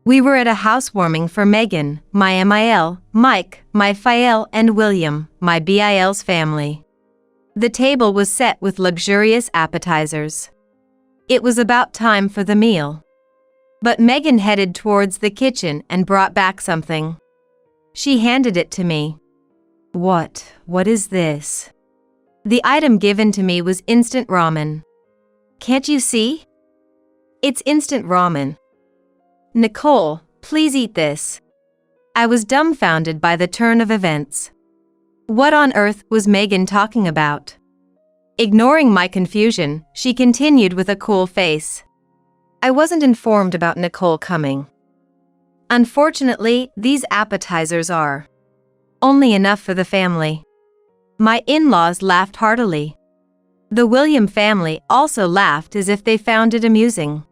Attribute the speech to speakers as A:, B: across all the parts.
A: We were at a housewarming for Megan, my MIL, Mike, my FIL, and William, my BIL's family. The table was set with luxurious appetizers. It was about time for the meal. But Megan headed towards the kitchen and brought back something. She handed it to me. What is this? The item given to me was instant ramen. Can't you see? It's instant ramen. Nicole, please eat this. I was dumbfounded by the turn of events. What on earth was Megan talking about? Ignoring my confusion, she continued with a cool face. I wasn't informed about Nicole coming. Unfortunately, these appetizers are only enough for the family. My in-laws laughed heartily. The William family also laughed as if they found it amusing.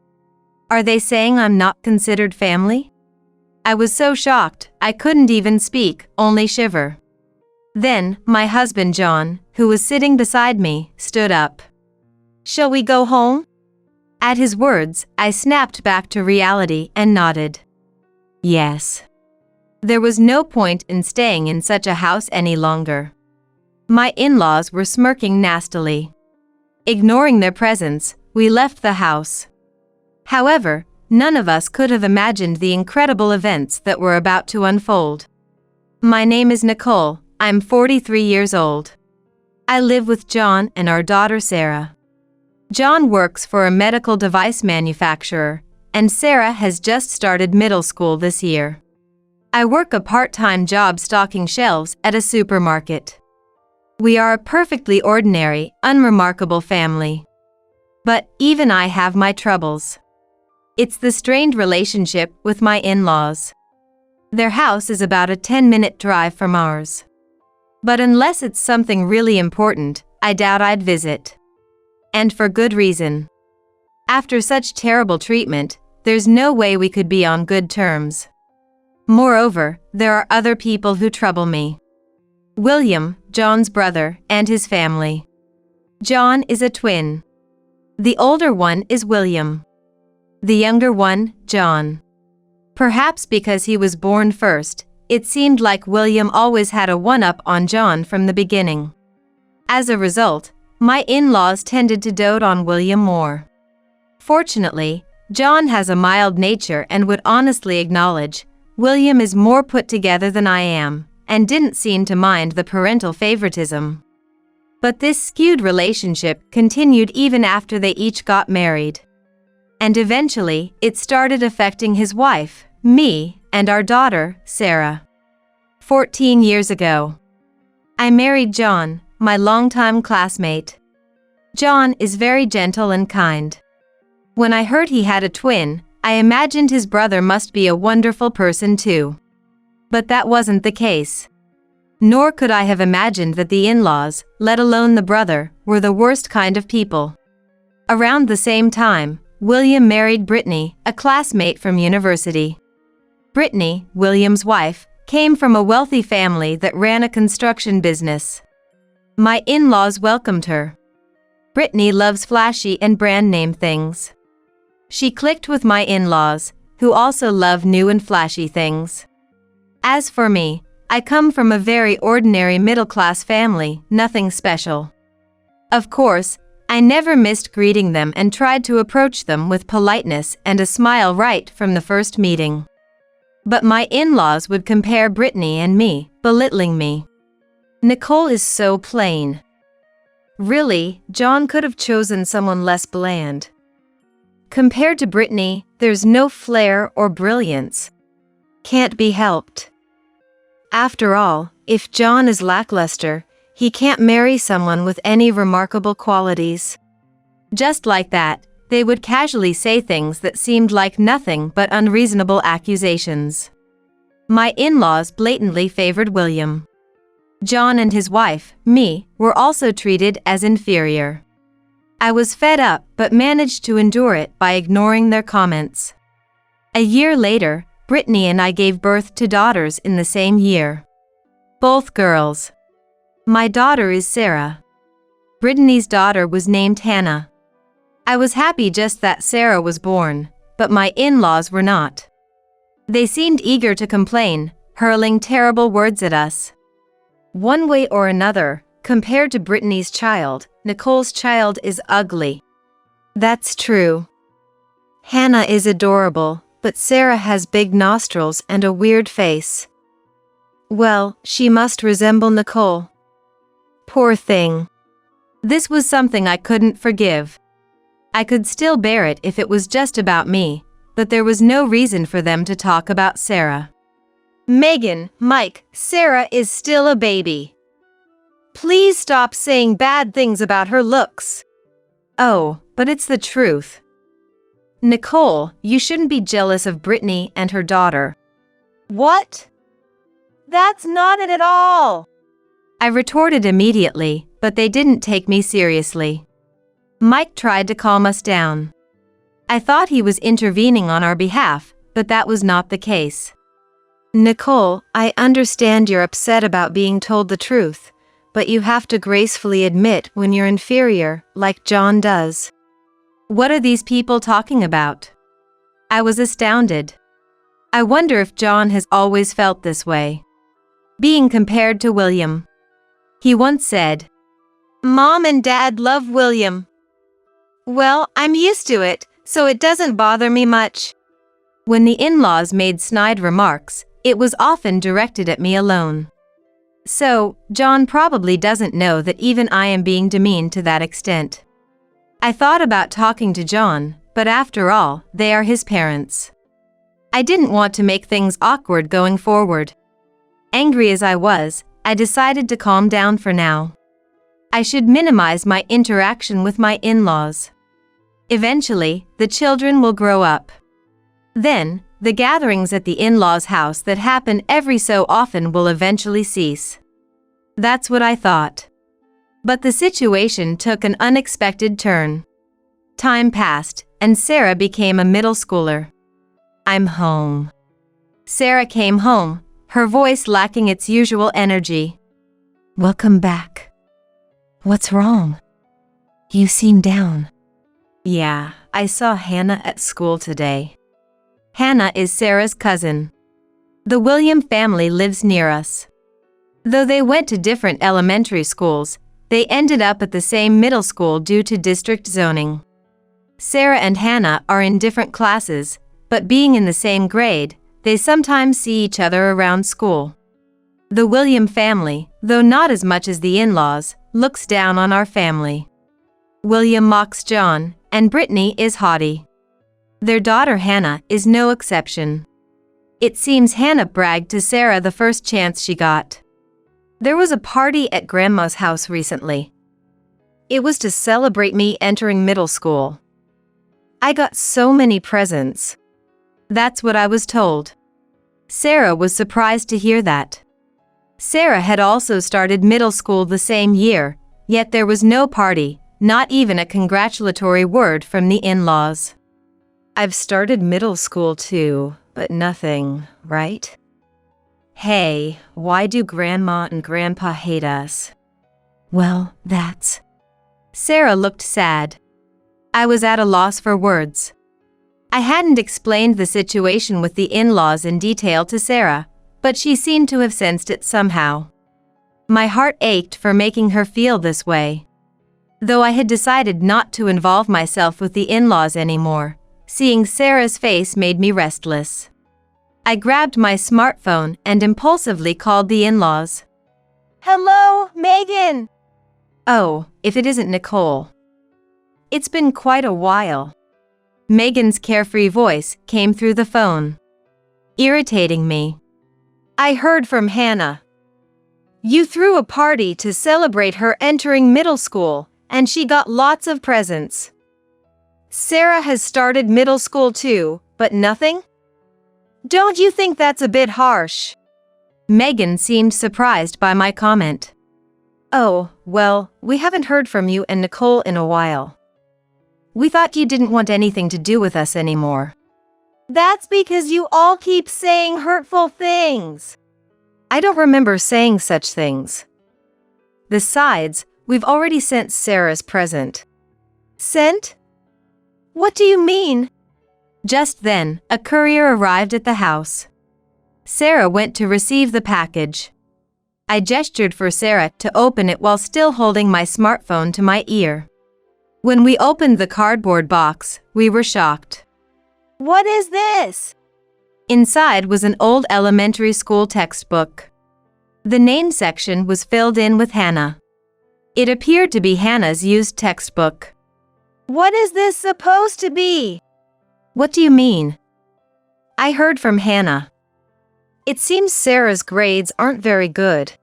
A: Are they saying I'm not considered family? I was so shocked, I couldn't even speak, only shiver. Then, my husband John, who was sitting beside me, stood up. Shall we go home? At his words, I snapped back to reality and nodded. Yes. There was no point in staying in such a house any longer. My in-laws were smirking nastily. Ignoring their presence, we left the house. However, none of us could have imagined the incredible events that were about to unfold. My name is Nicole, I'm 43 years old. I live with John and our daughter Sarah. John works for a medical device manufacturer, and Sarah has just started middle school this year. I work a part-time job stocking shelves at a supermarket. We are a perfectly ordinary, unremarkable family. But even I have my troubles. It's the strained relationship with my in-laws. Their house is about a 10-minute drive from ours. But unless it's something really important, I doubt I'd visit. And for good reason. After such terrible treatment, there's no way we could be on good terms. Moreover, there are other people who trouble me. William, John's brother, and his family. John is a twin. The older one is William. The younger one, John. Perhaps because he was born first, it seemed like William always had a one-up on John from the beginning. As a result, my in-laws tended to dote on William more. Fortunately, John has a mild nature and would honestly acknowledge, William is more put together than I am, and didn't seem to mind the parental favoritism. But this skewed relationship continued even after they each got married. And eventually, it started affecting his wife, me, and our daughter, Sarah. 14 years ago. I married John, my longtime classmate. John is very gentle and kind. When I heard he had a twin, I imagined his brother must be a wonderful person too. But that wasn't the case. Nor could I have imagined that the in-laws, let alone the brother, were the worst kind of people. Around the same time, William married Brittany, a classmate from university. Brittany, William's wife, came from a wealthy family that ran a construction business. My in-laws welcomed her. Brittany loves flashy and brand name things. She clicked with my in-laws, who also love new and flashy things. As for me, I come from a very ordinary middle-class family, nothing special. Of course, I never missed greeting them and tried to approach them with politeness and a smile right from the first meeting. But my in-laws would compare Brittany and me, belittling me. Nicole is so plain. Really, John could have chosen someone less bland. Compared to Brittany, there's no flair or brilliance. Can't be helped. After all, if John is lackluster, he can't marry someone with any remarkable qualities. Just like that, they would casually say things that seemed like nothing but unreasonable accusations. My in-laws blatantly favored William. John and his wife, me, were also treated as inferior. I was fed up but managed to endure it by ignoring their comments. A year later, Brittany and I gave birth to daughters in the same year. Both girls. My daughter is Sarah. Brittany's daughter was named Hannah. I was happy just that Sarah was born, but my in-laws were not. They seemed eager to complain, hurling terrible words at us. One way or another, compared to Brittany's child, Nicole's child is ugly. That's true. Hannah is adorable, but Sarah has big nostrils and a weird face. Well, she must resemble Nicole. Poor thing. This was something I couldn't forgive. I could still bear it if it was just about me, but there was no reason for them to talk about Sarah. Megan, Mike, Sarah is still a baby. Please stop saying bad things about her looks. Oh, but it's the truth. Nicole, you shouldn't be jealous of Brittany and her daughter. What? That's not it at all. I retorted immediately, but they didn't take me seriously. Mike tried to calm us down. I thought he was intervening on our behalf, but that was not the case. Nicole, I understand you're upset about being told the truth, but you have to gracefully admit when you're inferior, like John does. What are these people talking about? I was astounded. I wonder if John has always felt this way. Being compared to William. He once said, "Mom and Dad love William." Well, I'm used to it, so it doesn't bother me much. When the in-laws made snide remarks, it was often directed at me alone. So, John probably doesn't know that even I am being demeaned to that extent. I thought about talking to John, but after all, they are his parents. I didn't want to make things awkward going forward. Angry as I was, I decided to calm down for now. I should minimize my interaction with my in-laws. Eventually, the children will grow up. Then, the gatherings at the in-laws' house that happen every so often will eventually cease. That's what I thought. But the situation took an unexpected turn. Time passed, and Sarah became a middle schooler. I'm home. Sarah came home, her voice lacking its usual energy. Welcome back. What's wrong? You seem down. Yeah, I saw Hannah at school today. Hannah is Sarah's cousin. The William family lives near us. Though they went to different elementary schools, they ended up at the same middle school due to district zoning. Sarah and Hannah are in different classes, but being in the same grade, they sometimes see each other around school. The William family, though not as much as the in-laws, looks down on our family. William mocks John, and Brittany is haughty. Their daughter Hannah is no exception. It seems Hannah bragged to Sarah the first chance she got. There was a party at Grandma's house recently. It was to celebrate me entering middle school. I got so many presents. That's what I was told. Sarah was surprised to hear that. Sarah had also started middle school the same year, yet there was no party, not even a congratulatory word from the in-laws. I've started middle school too, but nothing, right? Hey, why do Grandma and Grandpa hate us? Well, that's... Sarah looked sad. I was at a loss for words. I hadn't explained the situation with the in-laws in detail to Sarah, but she seemed to have sensed it somehow. My heart ached for making her feel this way. Though I had decided not to involve myself with the in-laws anymore, seeing Sarah's face made me restless. I grabbed my smartphone and impulsively called the in-laws. Hello, Megan! Oh, if it isn't Nicole. It's been quite a while. Megan's carefree voice came through the phone, irritating me. I heard from Hannah. You threw a party to celebrate her entering middle school, and she got lots of presents. Sarah has started middle school too, but nothing? Don't you think that's a bit harsh? Megan seemed surprised by my comment. Oh, well, we haven't heard from you and Nicole in a while. We thought you didn't want anything to do with us anymore. That's because you all keep saying hurtful things. I don't remember saying such things. Besides, we've already sent Sarah's present. Sent? What do you mean? Just then, a courier arrived at the house. Sarah went to receive the package. I gestured for Sarah to open it while still holding my smartphone to my ear. When we opened the cardboard box, we were shocked.
B: What is this?
A: Inside was an old elementary school textbook. The name section was filled in with Hannah. It appeared to be Hannah's used textbook.
B: What is this supposed to be?
A: What do you mean? I heard from Hannah. It seems Sarah's grades aren't very good.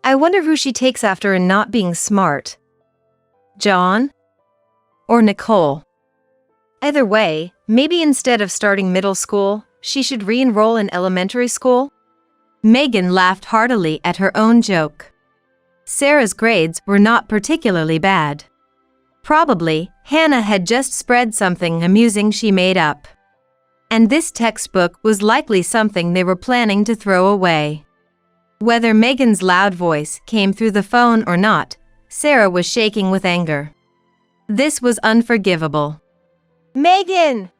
A: I wonder who she takes after in not being smart. John? Or Nicole? Either way, maybe instead of starting middle school, she should re-enroll in elementary school? Megan laughed heartily at her own joke. Sarah's grades were not particularly bad. Probably, Hannah had just spread something amusing she made up. And this textbook was likely something they were planning to throw away. Whether Megan's loud voice came through the phone or not, Sarah was shaking with anger. This was unforgivable.
B: Megan!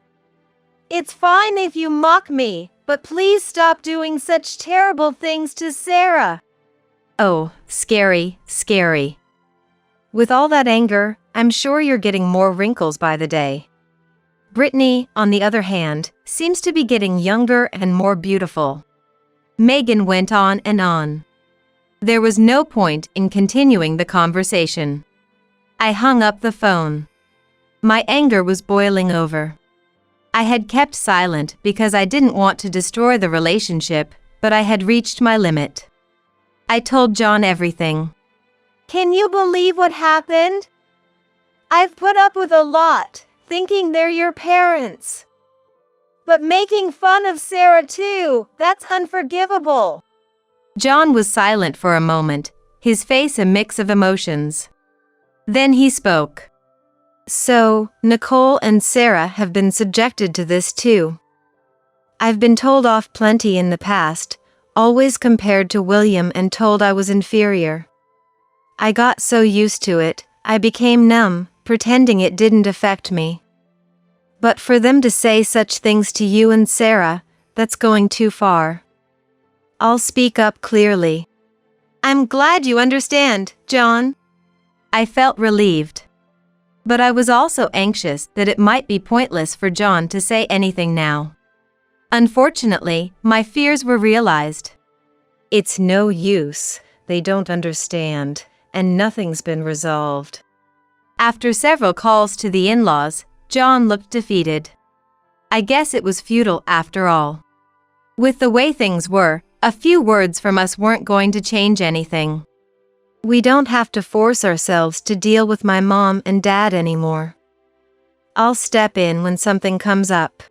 B: It's fine if you mock me, but please stop doing such terrible things to Sarah.
A: Oh, scary, scary. With all that anger, I'm sure you're getting more wrinkles by the day. Brittany, on the other hand, seems to be getting younger and more beautiful. Megan went on and on. There was no point in continuing the conversation. I hung up the phone. My anger was boiling over. I had kept silent because I didn't want to destroy the relationship, but I had reached my limit. I told John everything.
B: Can you believe what happened? I've put up with a lot, thinking they're your parents. But making fun of Sarah too, that's unforgivable.
A: John was silent for a moment, his face a mix of emotions. Then he spoke. So, Nicole and Sarah have been subjected to this too. I've been told off plenty in the past, always compared to William and told I was inferior. I got so used to it, I became numb, pretending it didn't affect me. But for them to say such things to you and Sarah, that's going too far. I'll speak up clearly. I'm glad you understand, John. I felt relieved. But I was also anxious that it might be pointless for John to say anything now. Unfortunately, my fears were realized. It's no use, they don't understand, and nothing's been resolved. After several calls to the in-laws, John looked defeated. I guess it was futile after all. With the way things were, a few words from us weren't going to change anything. We don't have to force ourselves to deal with my mom and dad anymore. I'll step in when something comes up.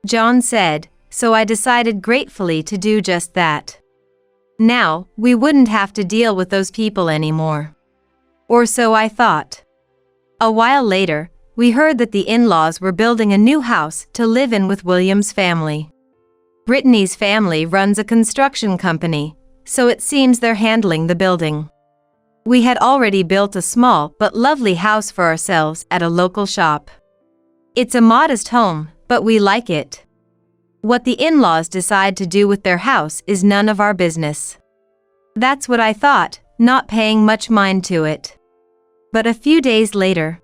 A: John said, so I decided gratefully to do just that. Now, we wouldn't have to deal with those people anymore. Or so I thought. A while later, we heard that the in-laws were building a new house to live in with William's family. Brittany's family runs a construction company, so it seems they're handling the building. We had already built a small but lovely house for ourselves at a local shop. It's a modest home, but we like it. What the in-laws decide to do with their house is none of our business. That's what I thought, not paying much mind to it. But a few days later,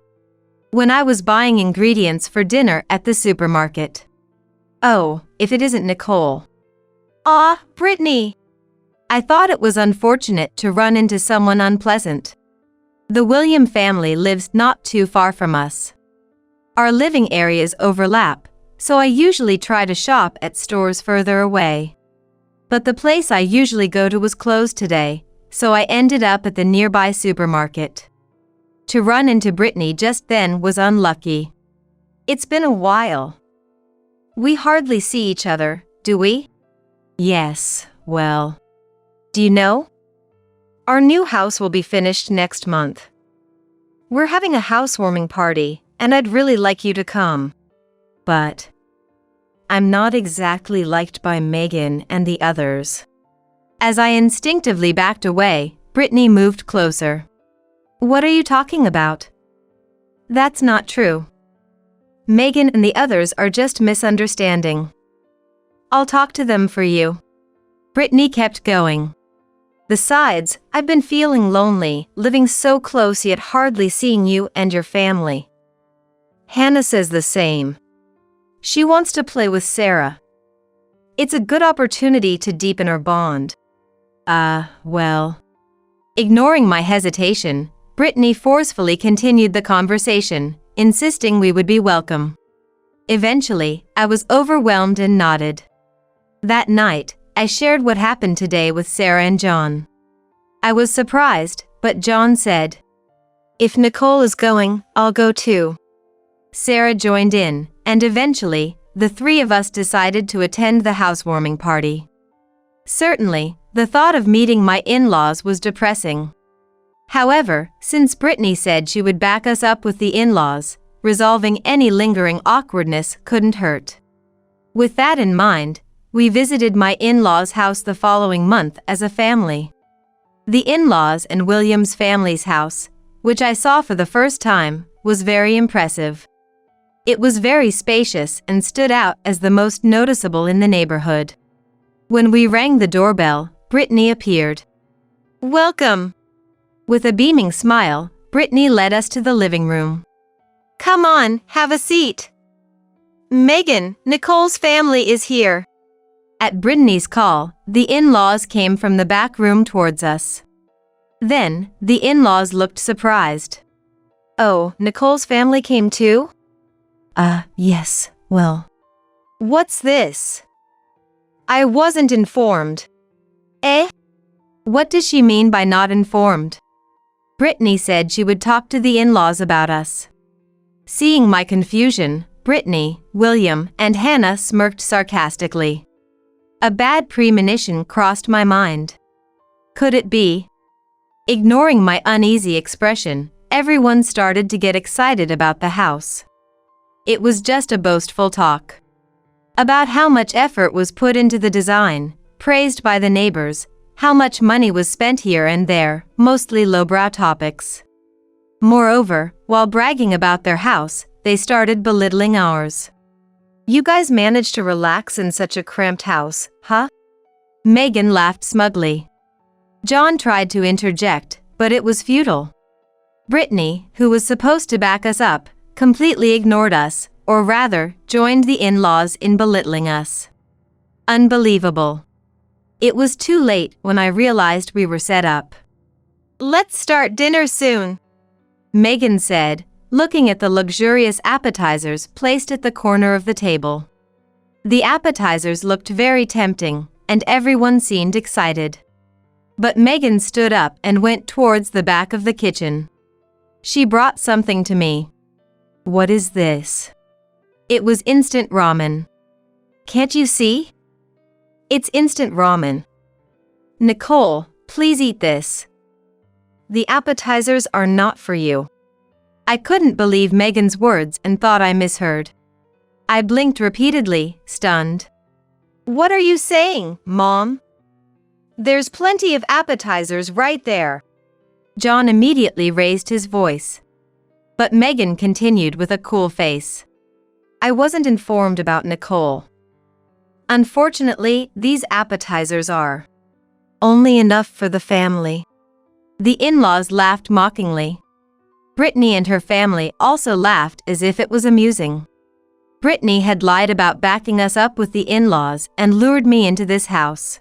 A: when I was buying ingredients for dinner at the supermarket. Oh, if it isn't Nicole.
B: Ah, Brittany.
A: I thought it was unfortunate to run into someone unpleasant. The William family lives not too far from us. Our living areas overlap, so I usually try to shop at stores further away. But the place I usually go to was closed today, so I ended up at the nearby supermarket. To run into Brittany just then was unlucky. It's been a while. We hardly see each other, do we? Yes, well. Do you know? Our new house will be finished next month. We're having a housewarming party, and I'd really like you to come. But I'm not exactly liked by Megan and the others. As I instinctively backed away, Brittany moved closer. What are you talking about? That's not true. Megan and the others are just misunderstanding. I'll talk to them for you. Brittany kept going. Besides, I've been feeling lonely, living so close yet hardly seeing you and your family. Hannah says the same. She wants to play with Sarah. It's a good opportunity to deepen our bond. Well. Ignoring my hesitation, Brittany forcefully continued the conversation, insisting we would be welcome. Eventually, I was overwhelmed and nodded. That night, I shared what happened today with Sarah and John. I was surprised, but John said, "If Nicole is going, I'll go too." Sarah joined in, and eventually, the three of us decided to attend the housewarming party. Certainly, the thought of meeting my in-laws was depressing. However, since Brittany said she would back us up with the in-laws, resolving any lingering awkwardness couldn't hurt. With that in mind, we visited my in-laws' house the following month as a family. The in-laws and William's family's house, which I saw for the first time, was very impressive. It was very spacious and stood out as the most noticeable in the neighborhood. When we rang the doorbell, Brittany appeared. "Welcome." With a beaming smile, Brittany led us to the living room. "Come on, have a seat. Megan, Nicole's family is here." At Brittany's call, the in-laws came from the back room towards us. Then, the in-laws looked surprised. "Oh, Nicole's family came too?" Yes, well. What's this? I wasn't informed." Eh? What does she mean by not informed? Brittany said she would talk to the in-laws about us. Seeing my confusion, Brittany, William, and Hannah smirked sarcastically. A bad premonition crossed my mind. Could it be? Ignoring my uneasy expression, everyone started to get excited about the house. It was just a boastful talk about how much effort was put into the design, praised by the neighbors, how much money was spent here and there, mostly lowbrow topics. Moreover, while bragging about their house, they started belittling ours. "You guys managed to relax in such a cramped house, huh?" Megan laughed smugly. John tried to interject, but it was futile. Brittany, who was supposed to back us up, completely ignored us, or rather, joined the in-laws in belittling us. Unbelievable. It was too late when I realized we were set up. "Let's start dinner soon," Megan said, looking at the luxurious appetizers placed at the corner of the table. The appetizers looked very tempting, and everyone seemed excited. But Megan stood up and went towards the back of the kitchen. She brought something to me. What is this? It was instant ramen. Can't you see? It's instant ramen. Nicole, please eat this. The appetizers are not for you. I couldn't believe Megan's words and thought I misheard. I blinked repeatedly, stunned. What are you saying, Mom? There's plenty of appetizers right there. John immediately raised his voice. But Megan continued with a cool face. I wasn't informed about Nicole. Unfortunately, these appetizers are only enough for the family. The in-laws laughed mockingly. Brittany and her family also laughed as if it was amusing. Brittany had lied about backing us up with the in-laws and lured me into this house.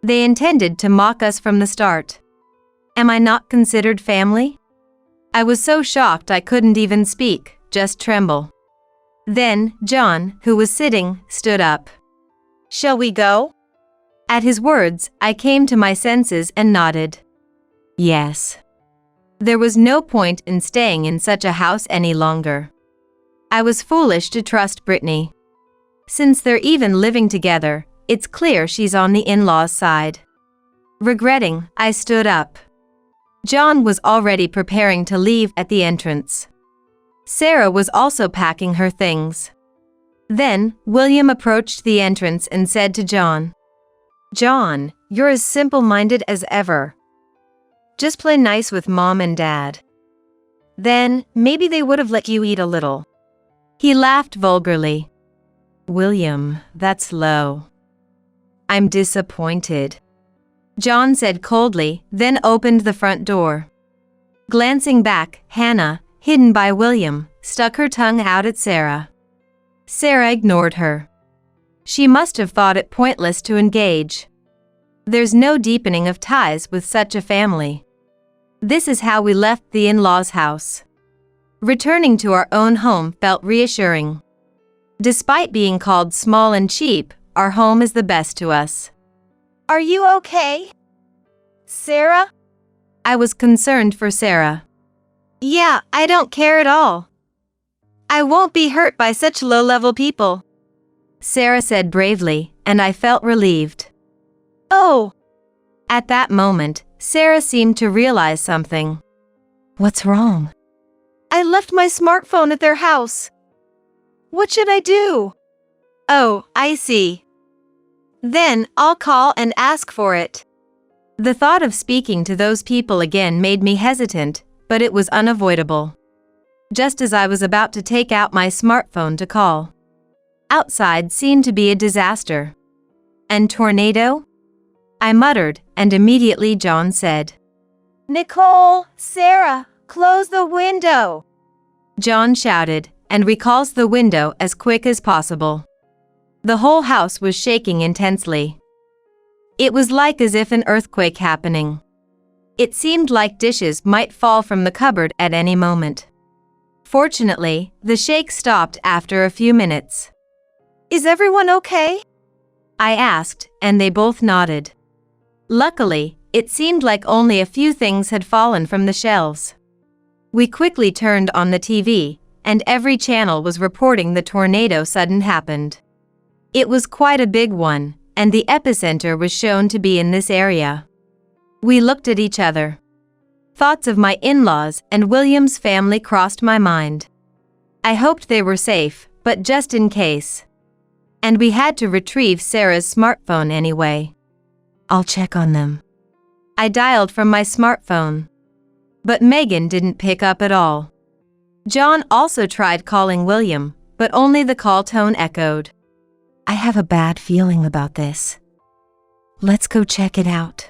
A: They intended to mock us from the start. Am I not considered family? I was so shocked I couldn't even speak, just tremble. Then, John, who was sitting, stood up. Shall we go? At his words, I came to my senses and nodded. Yes. There was no point in staying in such a house any longer. I was foolish to trust Brittany. Since they're even living together, it's clear she's on the in-laws' side. Regretting, I stood up. John was already preparing to leave at the entrance. Sarah was also packing her things. Then, William approached the entrance and said to John, John, you're as simple-minded as ever. Just play nice with Mom and Dad. Then, maybe they would have let you eat a little. He laughed vulgarly. William, that's low. I'm disappointed. John said coldly, then opened the front door. Glancing back, Hannah, hidden by William, stuck her tongue out at Sarah. Sarah ignored her. She must have thought it pointless to engage. There's no deepening of ties with such a family. This is how we left the in-laws' house. Returning to our own home felt reassuring. Despite being called small and cheap, our home is the best to us.
B: Are you okay, Sarah?
A: I was concerned for Sarah.
B: Yeah, I don't care at all. I won't be hurt by such low-level people,
A: Sarah said bravely, and I felt relieved.
B: Oh.
A: At that moment, Sarah seemed to realize something. What's wrong?
B: I left my smartphone at their house. What should I do? Oh, I see. Then I'll call and ask for it.
A: The thought of speaking to those people again made me hesitant, but it was unavoidable. Just as I was about to take out my smartphone to call. Outside seemed to be a disaster. And tornado? I muttered, and immediately John said,
B: Nicole, Sarah, close the window.
A: John shouted, and recalls the window as quick as possible. The whole house was shaking intensely. It was like as if an earthquake happening. It seemed like dishes might fall from the cupboard at any moment. Fortunately, the shake stopped after a few minutes.
B: Is everyone okay?
A: I asked, and they both nodded. Luckily, it seemed like only a few things had fallen from the shelves. We quickly turned on the TV, and every channel was reporting the tornado sudden happened. It was quite a big one, and the epicenter was shown to be in this area. We looked at each other. Thoughts of my in-laws and William's family crossed my mind. I hoped they were safe, but just in case. And we had to retrieve Sarah's smartphone anyway. I'll check on them. I dialed from my smartphone. But Megan didn't pick up at all. John also tried calling William, but only the call tone echoed. I have a bad feeling about this. Let's go check it out.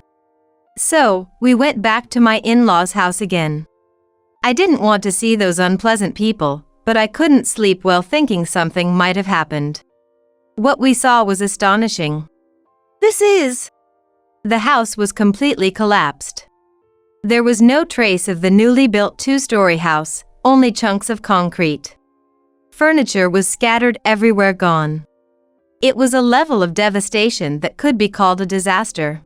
A: So, we went back to my in-laws' house again. I didn't want to see those unpleasant people, but I couldn't sleep well thinking something might have happened. What we saw was astonishing. The house was completely collapsed. There was no trace of the newly built two-story house, only chunks of concrete. Furniture was scattered everywhere gone. It was a level of devastation that could be called a disaster.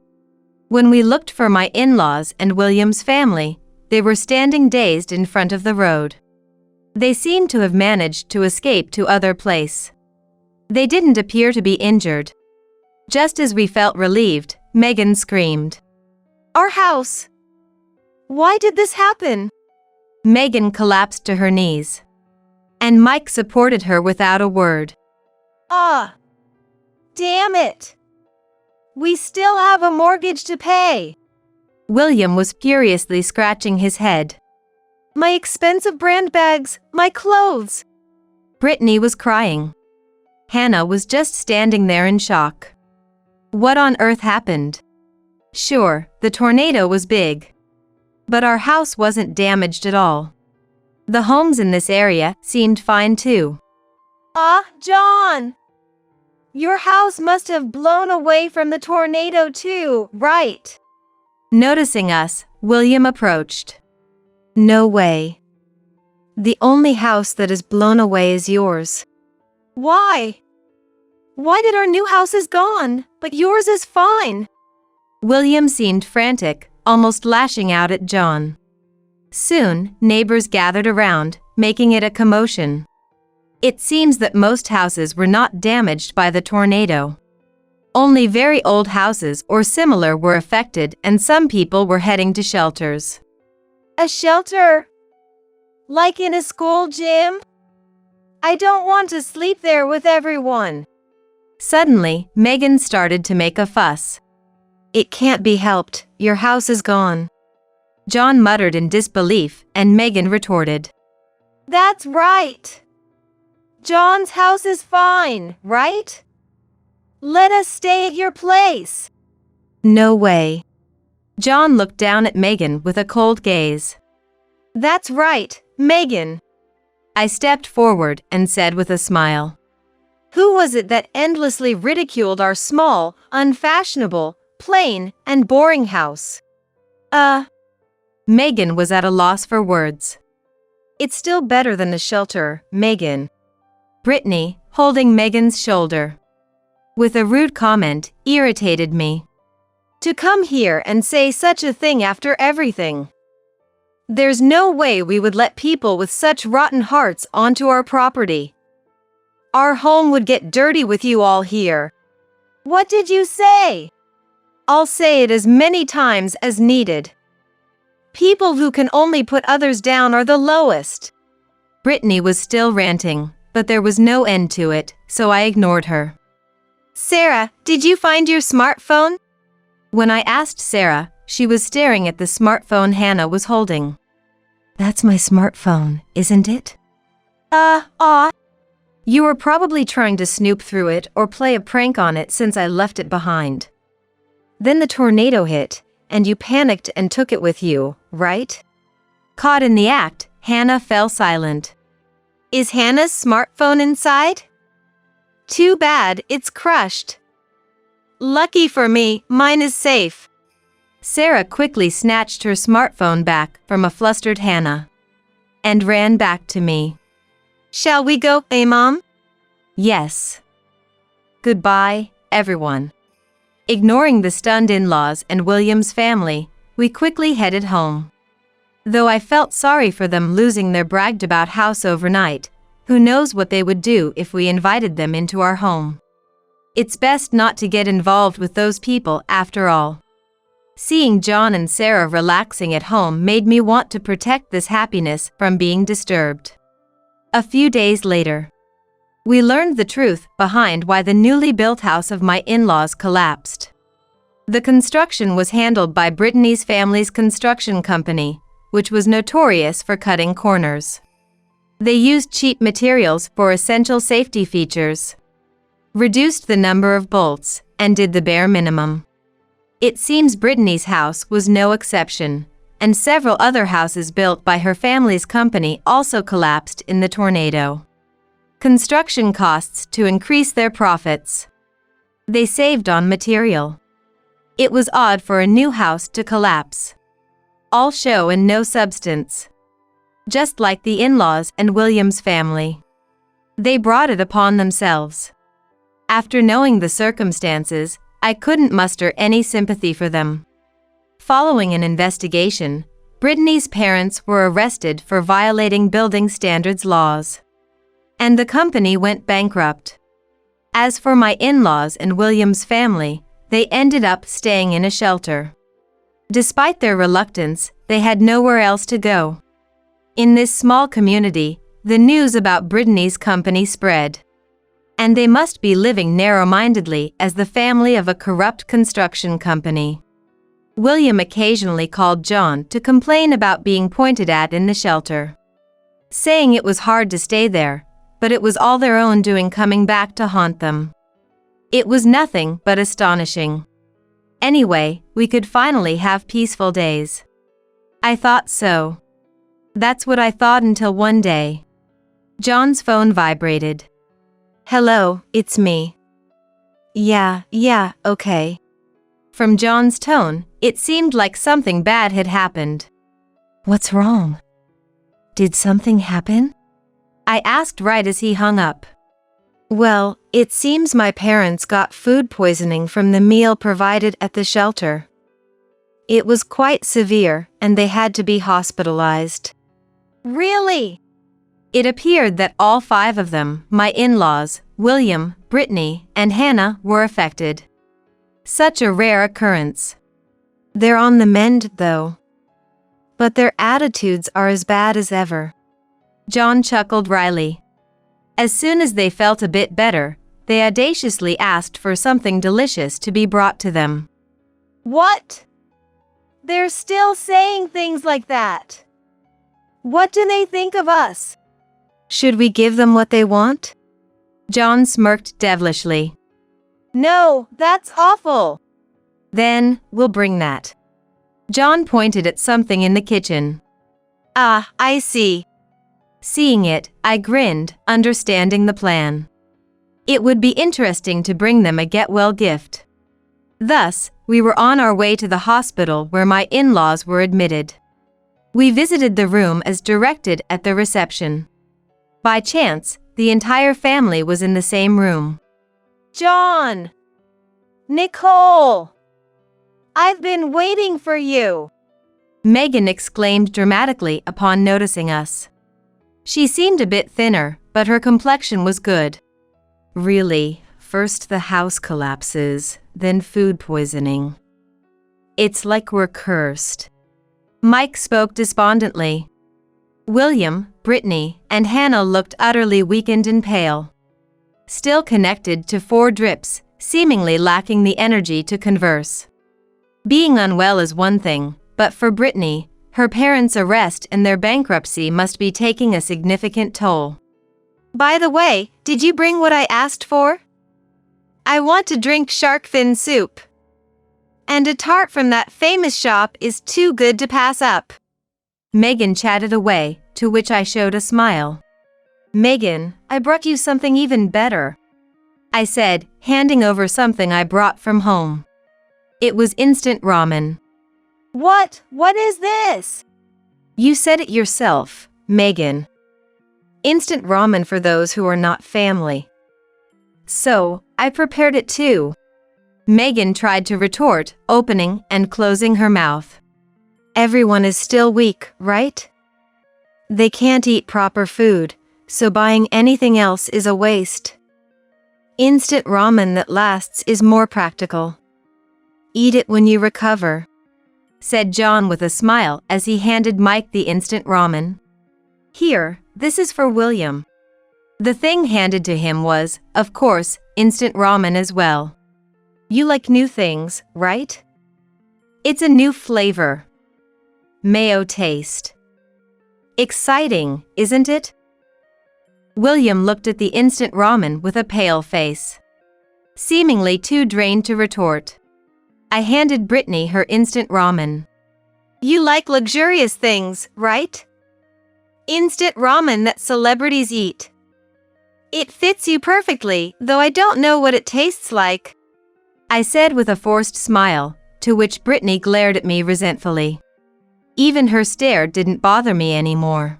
A: When we looked for my in-laws and William's family, they were standing dazed in front of the road. They seemed to have managed to escape to other place. They didn't appear to be injured. Just as we felt relieved, Megan screamed.
B: Our house! Why did this happen?
A: Megan collapsed to her knees. And Mike supported her without a word.
B: Ah! Damn it! We still have a mortgage to pay.
A: William was furiously scratching his head.
B: My expensive brand bags, my clothes.
A: Brittany was crying. Hannah was just standing there in shock. What on earth happened? Sure, the tornado was big. But our house wasn't damaged at all. The homes in this area seemed fine too.
B: Ah, John! Your house must have blown away from the tornado too, right?
A: Noticing us, William approached. No way. The only house that is blown away is yours.
B: Why? Why did our new house is gone, but yours is fine?
A: William seemed frantic, almost lashing out at John. Soon, neighbors gathered around, making it a commotion. It seems that most houses were not damaged by the tornado. Only very old houses or similar were affected, and some people were heading to shelters.
B: A shelter? Like in a school gym? I don't want to sleep there with everyone.
A: Suddenly, Megan started to make a fuss. It can't be helped, your house is gone. John muttered in disbelief, and Megan retorted.
B: That's right. John's house is fine, right? Let us stay at your place.
A: No way. John looked down at Megan with a cold gaze.
B: That's right, Megan.
A: I stepped forward and said with a smile.
B: Who was it that endlessly ridiculed our small, unfashionable, plain, and boring house?
A: Megan was at a loss for words.
B: It's still better than the shelter, Megan.
A: Brittany, holding Megan's shoulder, with a rude comment, irritated me.
B: To come here and say such a thing after everything. There's no way we would let people with such rotten hearts onto our property. Our home would get dirty with you all here. What did you say? I'll say it as many times as needed. People who can only put others down are the lowest.
A: Brittany was still ranting, but there was no end to it, so I ignored her.
B: Sarah, did you find your smartphone?
A: When I asked Sarah, she was staring at the smartphone Hannah was holding. That's my smartphone, isn't it? You were probably trying to snoop through it or play a prank on it since I left it behind. Then the tornado hit, and you panicked and took it with you, right? Caught in the act, Hannah fell silent.
B: Is Hannah's smartphone inside? Too bad, it's crushed. Lucky for me, mine is safe.
A: Sarah quickly snatched her smartphone back from a flustered Hannah and ran back to me.
B: Shall we go, Mom?
A: Yes. Goodbye, everyone. Ignoring the stunned in-laws and William's family, we quickly headed home. Though I felt sorry for them losing their bragged-about house overnight, who knows what they would do if we invited them into our home. It's best not to get involved with those people after all. Seeing John and Sarah relaxing at home made me want to protect this happiness from being disturbed. A few days later, we learned the truth behind why the newly built house of my in-laws collapsed. The construction was handled by Brittany's family's construction company, which was notorious for cutting corners. They used cheap materials for essential safety features, reduced the number of bolts, and did the bare minimum. It seems Brittany's house was no exception, and several other houses built by her family's company also collapsed in the tornado. Construction costs to increase their profits. They saved on material. It was odd for a new house to collapse. All show and no substance. Just like the in-laws and William's family. They brought it upon themselves. After knowing the circumstances, I couldn't muster any sympathy for them. Following an investigation, Brittany's parents were arrested for violating building standards laws. And the company went bankrupt. As for my in-laws and William's family, they ended up staying in a shelter. Despite their reluctance, they had nowhere else to go. In this small community, the news about Brittany's company spread. And they must be living narrow-mindedly as the family of a corrupt construction company. William occasionally called John to complain about being pointed at in the shelter, saying it was hard to stay there, but it was all their own doing coming back to haunt them. It was nothing but astonishing. Anyway, we could finally have peaceful days. I thought so. That's what I thought until one day. John's phone vibrated.
B: Hello, it's me. Yeah, okay.
A: From John's tone, it seemed like something bad had happened. What's wrong? Did something happen? I asked right as he hung up.
B: Well, it seems my parents got food poisoning from the meal provided at the shelter. It was quite severe, and they had to be hospitalized. Really?
A: It appeared that all 5 of them, my in-laws, William, Brittany, and Hannah, were affected. Such a rare occurrence.
B: They're on the mend, though. But their attitudes are as bad as ever.
A: John chuckled wryly. As soon as they felt a bit better, they audaciously asked for something delicious to be brought to them.
B: What? They're still saying things like that. What do they think of us?
A: Should we give them what they want? John smirked devilishly.
B: No, that's awful.
A: Then, we'll bring that. John pointed at something in the kitchen.
B: Ah, I see.
A: Seeing it, I grinned, understanding the plan. It would be interesting to bring them a get-well gift. Thus, we were on our way to the hospital where my in-laws were admitted. We visited the room as directed at the reception. By chance, the entire family was in the same room.
B: John! Nicole! I've been waiting for you!
A: Megan exclaimed dramatically upon noticing us. She seemed a bit thinner, but her complexion was good. Really, first the house collapses, then food poisoning. It's like we're cursed. Mike spoke despondently. William, Brittany, and Hannah looked utterly weakened and pale. Still connected to 4 drips, seemingly lacking the energy to converse. Being unwell is one thing, but for Brittany, her parents' arrest and their bankruptcy must be taking a significant toll.
B: By the way, did you bring what I asked for? I want to drink shark fin soup. And a tart from that famous shop is too good to pass up.
A: Megan chatted away, to which I showed a smile. Megan, I brought you something even better, I said, handing over something I brought from home. It was instant ramen.
B: What? What is this?
A: You said it yourself, Megan. Instant ramen for those who are not family. So, I prepared it too. Megan tried to retort, opening and closing her mouth. Everyone is still weak, right? They can't eat proper food, so buying anything else is a waste. Instant ramen that lasts is more practical. Eat it when you recover, said John with a smile as he handed Mike the instant ramen. Here, this is for William. The thing handed to him was, of course, instant ramen as well. You like new things, right? It's a new flavor. Mayo taste. Exciting, isn't it? William looked at the instant ramen with a pale face, seemingly too drained to retort. I handed Brittany her instant ramen.
B: You like luxurious things, right? Instant ramen that celebrities eat. It fits you perfectly, though I don't know what it tastes like,
A: I said with a forced smile, to which Brittany glared at me resentfully. Even her stare didn't bother me anymore.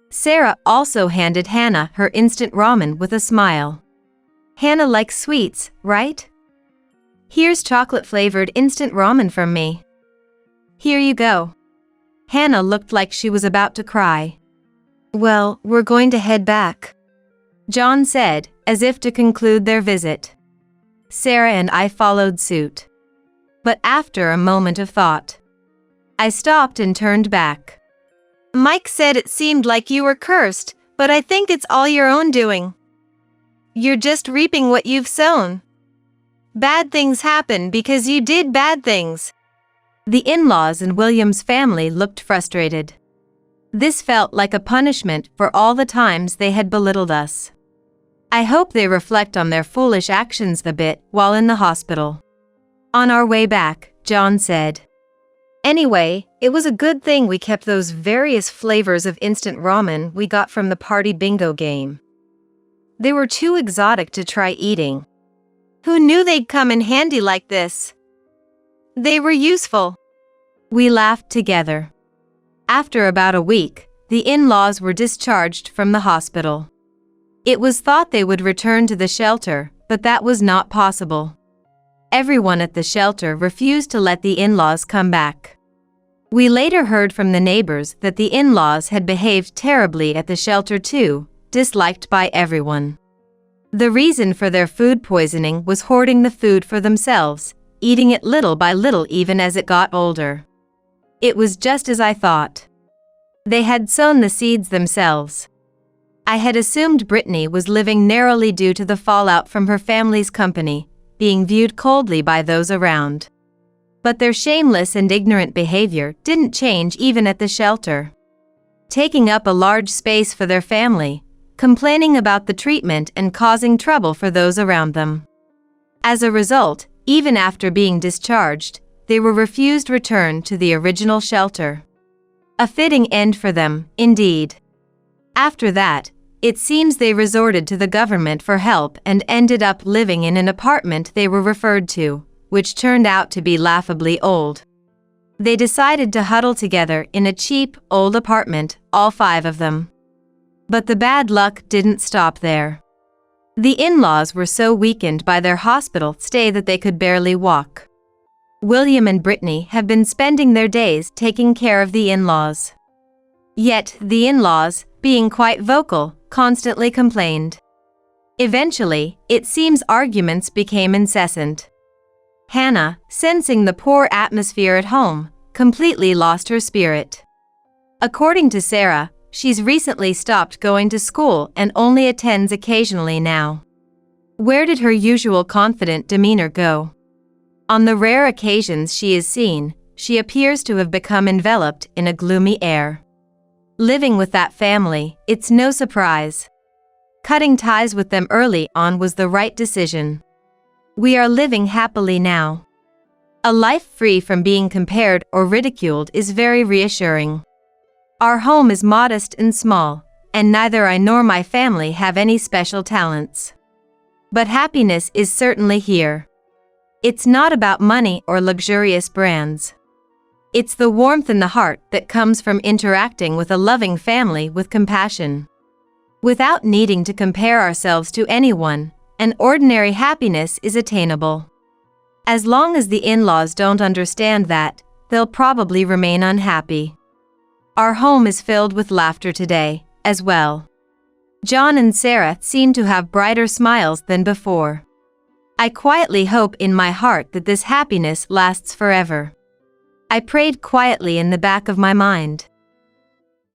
A: Sarah also handed Hannah her instant ramen with a smile. Hannah likes sweets, right? Here's chocolate-flavored instant ramen from me. Here you go. Hannah looked like she was about to cry. Well, we're going to head back, John said, as if to conclude their visit. Sarah and I followed suit. But after a moment of thought, I stopped and turned back.
B: Mike said it seemed like you were cursed, but I think it's all your own doing. You're just reaping what you've sown. Bad things happen because you did bad things.
A: The in-laws and William's family looked frustrated. This felt like a punishment for all the times they had belittled us. I hope they reflect on their foolish actions a bit while in the hospital. On our way back, John said, Anyway, it was a good thing we kept those various flavors of instant ramen we got from the party bingo game. They were too exotic to try eating.
B: Who knew they'd come in handy like this? They were useful.
A: We laughed together. After about a week, the in-laws were discharged from the hospital. It was thought they would return to the shelter, but that was not possible. Everyone at the shelter refused to let the in-laws come back. We later heard from the neighbors that the in-laws had behaved terribly at the shelter too, disliked by everyone. The reason for their food poisoning was hoarding the food for themselves, eating it little by little even as it got older. It was just as I thought. They had sown the seeds themselves. I had assumed Brittany was living narrowly due to the fallout from her family's company, being viewed coldly by those around. But their shameless and ignorant behavior didn't change even at the shelter. Taking up a large space for their family, complaining about the treatment and causing trouble for those around them. As a result, even after being discharged, they were refused return to the original shelter. A fitting end for them, indeed. After that, it seems they resorted to the government for help and ended up living in an apartment they were referred to, which turned out to be laughably old. They decided to huddle together in a cheap, old apartment, all 5 of them. But the bad luck didn't stop there. The in-laws were so weakened by their hospital stay that they could barely walk. William and Brittany have been spending their days taking care of the in-laws. Yet, the in-laws, being quite vocal, constantly complained. Eventually, it seems arguments became incessant. Hannah, sensing the poor atmosphere at home, completely lost her spirit. According to Sarah, she's recently stopped going to school and only attends occasionally now. Where did her usual confident demeanor go? On the rare occasions she is seen, she appears to have become enveloped in a gloomy air. Living with that family, it's no surprise. Cutting ties with them early on was the right decision. We are living happily now. A life free from being compared or ridiculed is very reassuring. Our home is modest and small, and neither I nor my family have any special talents. But happiness is certainly here. It's not about money or luxurious brands. It's the warmth in the heart that comes from interacting with a loving family with compassion. Without needing to compare ourselves to anyone, an ordinary happiness is attainable. As long as the in-laws don't understand that, they'll probably remain unhappy. Our home is filled with laughter today, as well. John and Sarah seem to have brighter smiles than before. I quietly hope in my heart that this happiness lasts forever. I prayed quietly in the back of my mind.